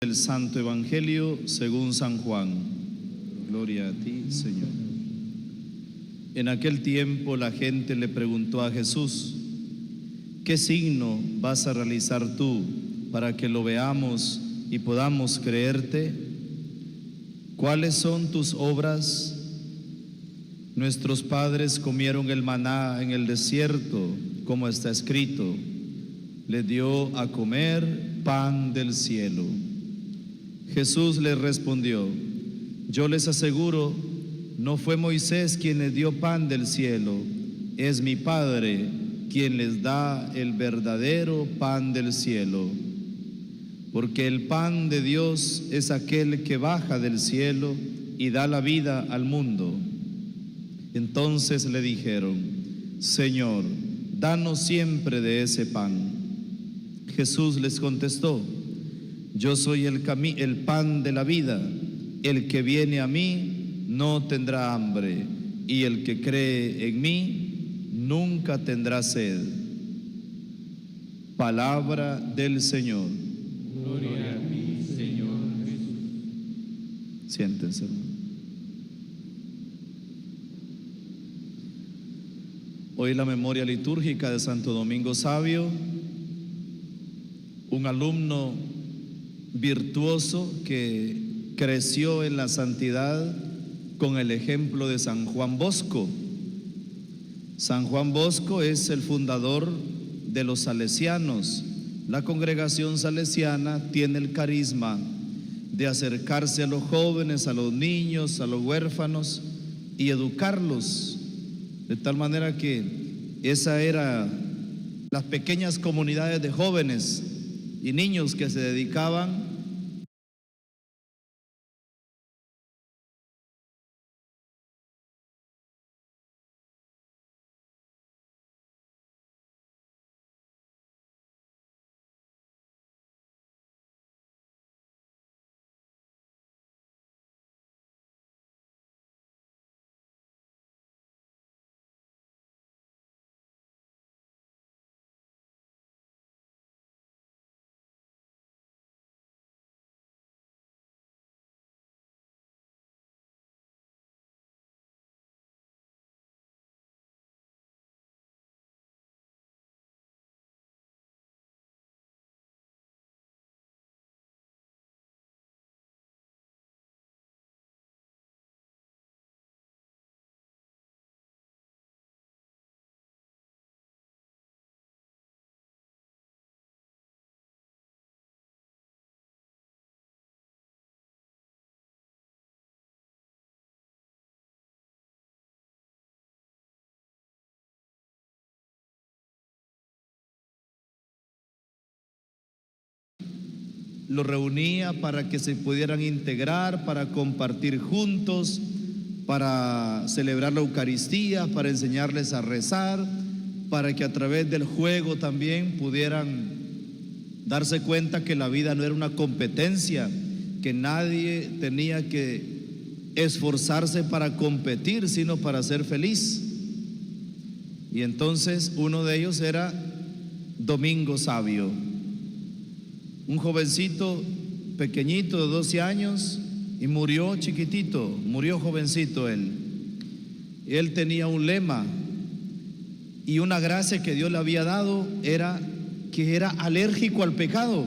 El Santo Evangelio según San Juan. Gloria a ti, Señor. En aquel tiempo la gente le preguntó a Jesús: ¿qué signo vas a realizar tú para que lo veamos y podamos creerte? ¿Cuáles son tus obras? Nuestros padres comieron el maná en el desierto, como está escrito: le dio a comer pan del cielo. Jesús les respondió: yo les aseguro, no fue Moisés quien les dio pan del cielo, es mi Padre quien les da el verdadero pan del cielo. Porque el pan de Dios es aquel que baja del cielo y da la vida al mundo. Entonces le dijeron: Señor, danos siempre de ese pan. Jesús les contestó: yo soy el pan de la vida. El que viene a mí no tendrá hambre, y el que cree en mí nunca tendrá sed. Palabra del Señor. Gloria a ti, Señor Jesús. Siéntense. Hoy la memoria litúrgica de Santo Domingo Sabio, un alumno virtuoso que creció en la santidad con el ejemplo de San Juan Bosco. San Juan Bosco es el fundador de los salesianos. La congregación salesiana tiene el carisma de acercarse a los jóvenes, a los niños, a los huérfanos y educarlos, de tal manera que esa era las pequeñas comunidades de jóvenes y niños que se dedicaban los reunía para que se pudieran integrar, para compartir juntos, para celebrar la Eucaristía, para enseñarles a rezar, para que a través del juego también pudieran darse cuenta que la vida no era una competencia, que nadie tenía que esforzarse para competir, sino para ser feliz. Y entonces uno de ellos era Domingo Sabio, un jovencito pequeñito de 12 años, y murió chiquitito, murió jovencito él. Él tenía un lema y una gracia que Dios le había dado, era que era alérgico al pecado.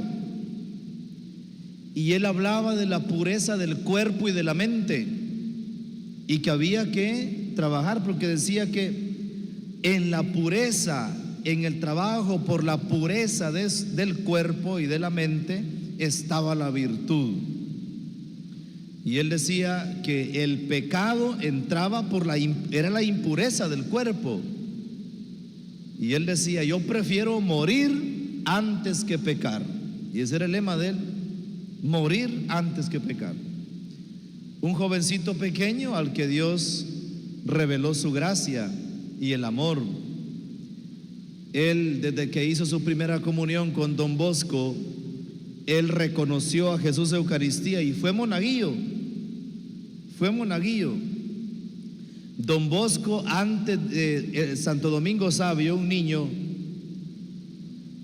Y él hablaba de la pureza del cuerpo y de la mente, y que había que trabajar, porque decía que en la pureza, en el trabajo por la pureza del cuerpo y de la mente estaba la virtud. Y él decía que el pecado entraba era la impureza del cuerpo. Y él decía: yo prefiero morir antes que pecar. Y ese era el lema de él: morir antes que pecar. Un jovencito pequeño al que Dios reveló su gracia y el amor. Él, desde que hizo su primera comunión con Don Bosco, él reconoció a Jesús Eucaristía y fue monaguillo. Fue monaguillo. Don Bosco, antes de Santo Domingo Sabio, un niño,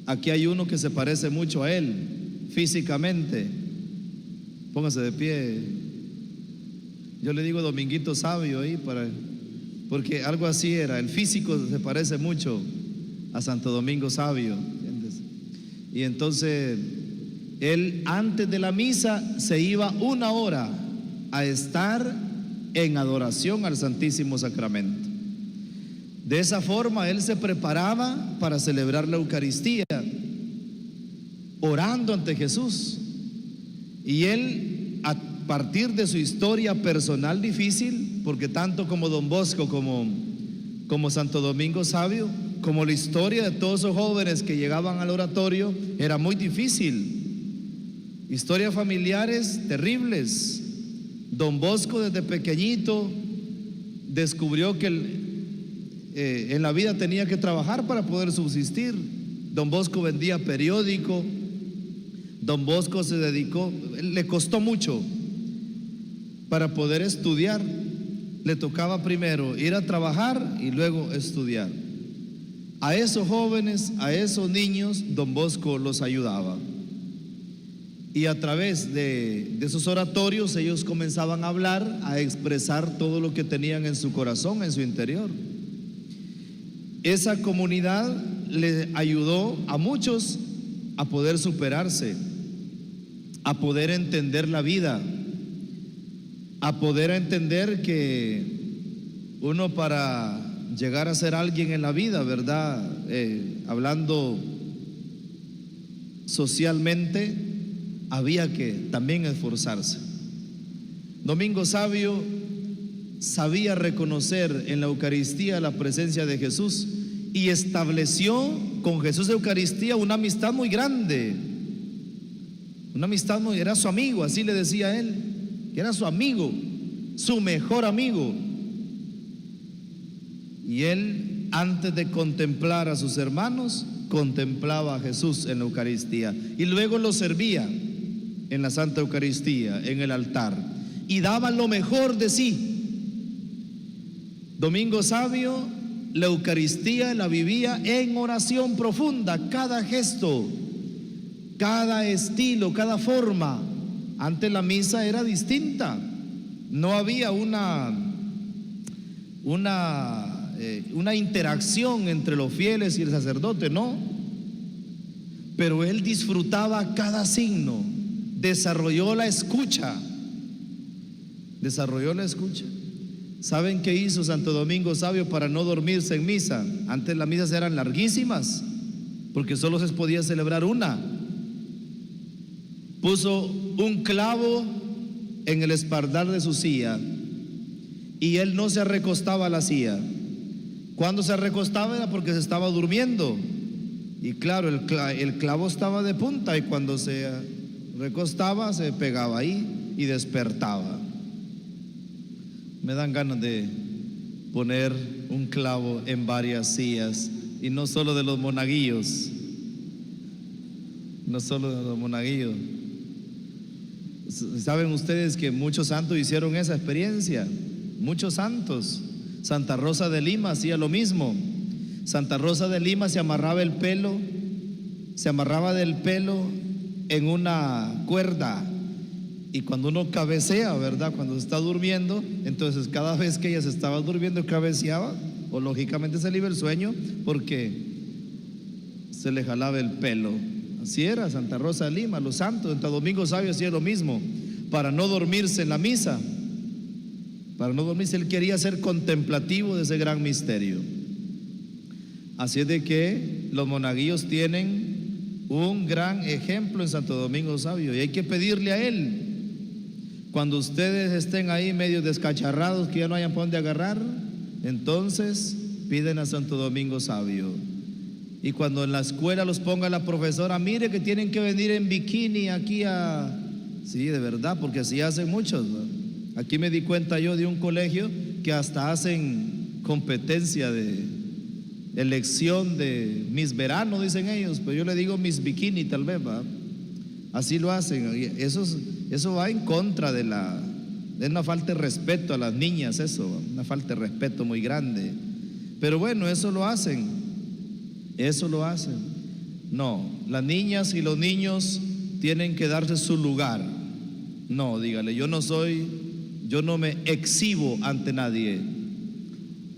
aquí hay uno que se parece mucho a él físicamente, Póngase de pie. Yo le digo Dominguito Sabio ahí porque algo así era. El físico se parece mucho a Santo Domingo Sabio, ¿entiendes? Y entonces él antes de la misa se iba 1 hora a estar en adoración al Santísimo Sacramento. De esa forma él se preparaba para celebrar la Eucaristía, orando ante Jesús. Y él, a partir de su historia personal difícil, porque tanto como Don Bosco como Santo Domingo Sabio, como la historia de todos esos jóvenes que llegaban al oratorio, era muy difícil. Historias familiares terribles. Don Bosco desde pequeñito descubrió que en la vida tenía que trabajar para poder subsistir. Don Bosco vendía periódico. Don Bosco se dedicó, le costó mucho para poder estudiar. Le tocaba primero ir a trabajar y luego estudiar. A esos jóvenes, a esos niños, Don Bosco los ayudaba. Y a través de esos oratorios ellos comenzaban a hablar, a expresar todo lo que tenían en su corazón, en su interior. Esa comunidad le ayudó a muchos a poder superarse, a poder entender la vida, a poder entender que uno para llegar a ser alguien en la vida, ¿verdad? Hablando socialmente, había que también esforzarse. Domingo Sabio sabía reconocer en la Eucaristía la presencia de Jesús y estableció con Jesús de Eucaristía una amistad muy grande. Una amistad muy, era su amigo, así le decía él, que era su amigo, su mejor amigo. Y él, antes de contemplar a sus hermanos, contemplaba a Jesús en la Eucaristía y luego lo servía en la Santa Eucaristía, en el altar, y daba lo mejor de sí. Domingo Sabio, la Eucaristía la vivía en oración profunda, cada gesto, cada estilo, cada forma. Antes la misa era distinta, no había una interacción entre los fieles y el sacerdote, no. Pero él disfrutaba cada signo, desarrolló la escucha. ¿Saben qué hizo Santo Domingo Sabio para no dormirse en misa? Antes las misas eran larguísimas, porque solo se podía celebrar una. Puso un clavo en el espaldar de su silla y él no se recostaba a la silla. Cuando se recostaba era porque se estaba durmiendo. Y claro, el clavo estaba de punta y cuando se recostaba se pegaba ahí y despertaba. Me dan ganas de poner un clavo en varias sillas, y no solo de los monaguillos, Saben ustedes que muchos santos hicieron esa experiencia, muchos santos. Santa Rosa de Lima hacía lo mismo. Santa Rosa de Lima se amarraba del pelo en una cuerda, y cuando uno cabecea, ¿verdad? Cuando se está durmiendo, entonces cada vez que ella se estaba durmiendo cabeceaba, o lógicamente se le iba el sueño porque se le jalaba el pelo. Así era Santa Rosa de Lima, los santos. Santo Domingo Sabio hacía lo mismo, para no dormirse en la misa, para no dormirse. Él quería ser contemplativo de ese gran misterio. Así es de que los monaguillos tienen un gran ejemplo en Santo Domingo Sabio, y hay que pedirle a él. Cuando ustedes estén ahí medio descacharrados, que ya no hayan por dónde agarrar, entonces piden a Santo Domingo Sabio. Y cuando en la escuela los ponga la profesora, mire que tienen que venir en bikini aquí sí, de verdad, porque así hacen muchos, ¿no? Aquí me di cuenta yo de un colegio que hasta hacen competencia de elección de Miss Verano, dicen ellos, pero yo le digo Miss Bikini tal vez, ¿va? Así lo hacen. Eso va en contra de una falta de respeto a las niñas, una falta de respeto muy grande. Pero bueno, eso lo hacen. No, las niñas y los niños tienen que darse su lugar. No, dígale, yo no me exhibo ante nadie.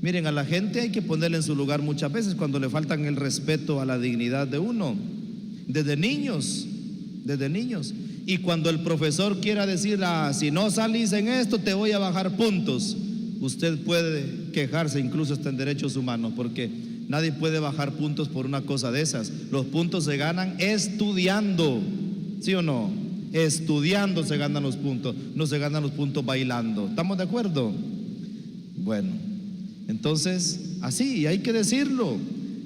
Miren, a la gente hay que ponerle en su lugar muchas veces cuando le faltan el respeto a la dignidad de uno, desde niños. Y cuando el profesor quiera decir, si no salís en esto te voy a bajar puntos, usted puede quejarse, incluso hasta en derechos humanos, porque nadie puede bajar puntos por una cosa de esas. Los puntos se ganan estudiando, ¿sí o no? Estudiando se ganan los puntos, no se ganan los puntos bailando. ¿Estamos de acuerdo? Bueno, entonces así hay que decirlo.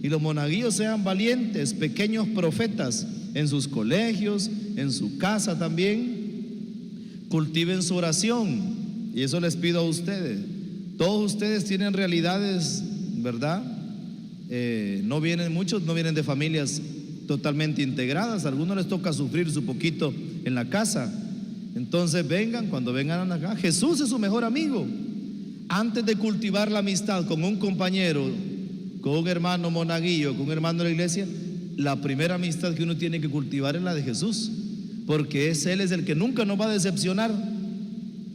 Y los monaguillos sean valientes, pequeños profetas en sus colegios, en su casa también. Cultiven su oración, y eso les pido a ustedes. Todos ustedes tienen realidades, ¿verdad? Muchos no vienen de familias totalmente integradas. A algunos les toca sufrir su poquito en la casa. Entonces cuando vengan acá, Jesús es su mejor amigo. Antes de cultivar la amistad con un compañero, con un hermano monaguillo, con un hermano de la iglesia, la primera amistad que uno tiene que cultivar es la de Jesús, porque Él es el que nunca nos va a decepcionar.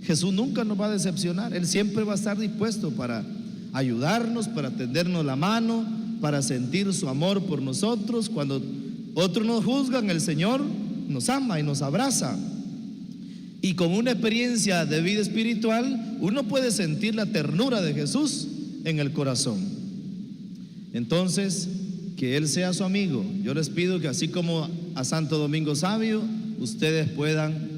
Jesús nunca nos va a decepcionar. Él siempre va a estar dispuesto para ayudarnos, para tendernos la mano, para sentir su amor por nosotros. Cuando otros nos juzgan, el Señor nos ama y nos abraza. Y con una experiencia de vida espiritual, uno puede sentir la ternura de Jesús en el corazón. Entonces, que Él sea su amigo. Yo les pido que así como a Santo Domingo Sabio, ustedes puedan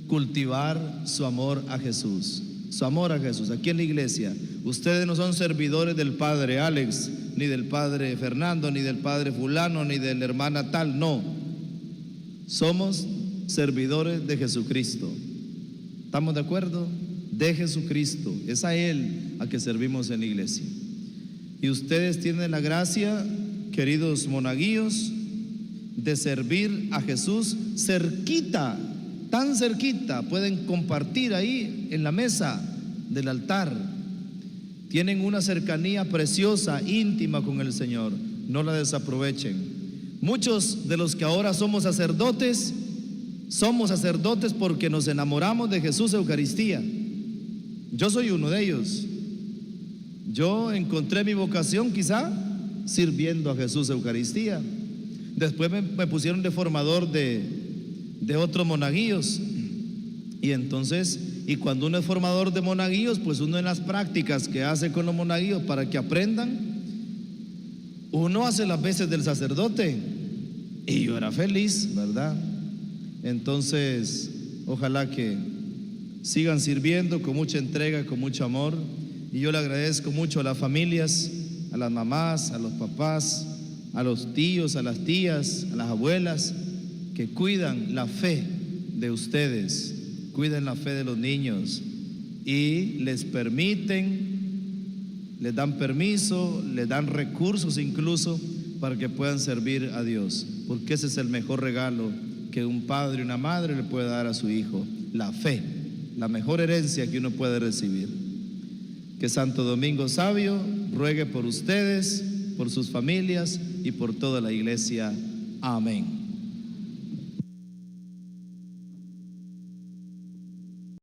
cultivar su amor a Jesús. Su amor a Jesús. Aquí en la iglesia, ustedes no son servidores del padre Alex, ni del padre Fernando, ni del padre fulano, ni de la hermana tal. No, somos servidores de Jesucristo. ¿Estamos de acuerdo? De Jesucristo. Es a Él a que servimos en la iglesia. Y ustedes tienen la gracia, queridos monaguillos, de servir a Jesús cerquita, tan cerquita. Pueden compartir ahí en la mesa del altar. Tienen una cercanía preciosa, íntima con el Señor. No la desaprovechen. Muchos de los que ahora somos sacerdotes porque nos enamoramos de Jesús Eucaristía. Yo soy uno de ellos. Yo encontré mi vocación quizá sirviendo a Jesús Eucaristía. Después me pusieron de formador de otros monaguillos. Y cuando uno es formador de monaguillos, pues uno en las prácticas que hace con los monaguillos para que aprendan, uno hace las veces del sacerdote. Y yo era feliz, ¿verdad? Entonces, ojalá que sigan sirviendo con mucha entrega, con mucho amor. Y yo le agradezco mucho a las familias, a las mamás, a los papás, a los tíos, a las tías, a las abuelas, que cuidan la fe de ustedes, cuidan la fe de los niños y les dan permiso, les dan recursos incluso para que puedan servir a Dios, porque ese es el mejor regalo que un padre y una madre le puede dar a su hijo, la fe, la mejor herencia que uno puede recibir. Que Santo Domingo Sabio ruegue por ustedes, por sus familias y por toda la iglesia. Amén.